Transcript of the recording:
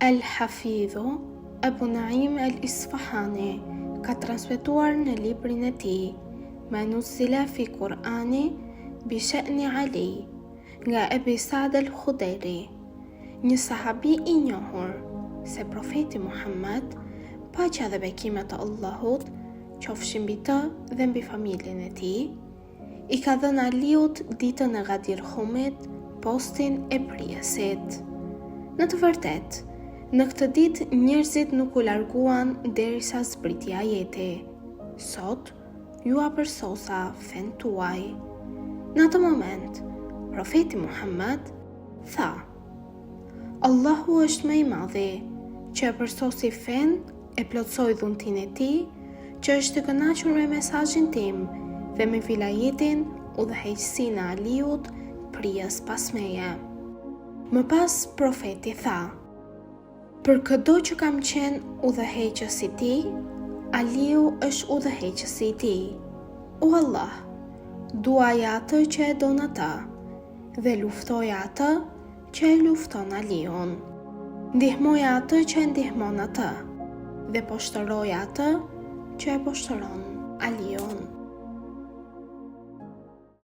El-Hafidhu Abu Naim el-Isfahani ka transmetuar në librin e tij Ma nuzila fi Kur'ani bi sha'ni Ali nga Ebi Sa'd el-Khuderi, një sahabi i njohur, se profeti Muhammed, paqja dhe bekimet e Allahut qofshin mbi të dhe mbi familjen e tij, i ka dhënë Aliut ditën e Ghadir Humit postin e prijesit. Në të vërtetë, në këtë ditë njerëzit nuk u larguan derisa zbriti ajeti: Sot ju apërsosa fen tuaj. Në atë moment, profeti Muhammed tha: Allahu është më i madhi, që e përsosi fen e plotsoi dhuntin e tij, që është i kënaqur me mesazhin tim dhe me vilajetin udhëheqësinë e Aliut prijes pas meje. Më pas profeti tha: Për çdo që kam qenë udhëheqës i tij, Aliu është udhëheqësi i tij. O Allah, duaja atë që e don atë, dhe luftoja atë që e lufton Aliun. Ndihmoja atë që e ndihmon atë, dhe poshtëroja atë që e poshtëron Aliun.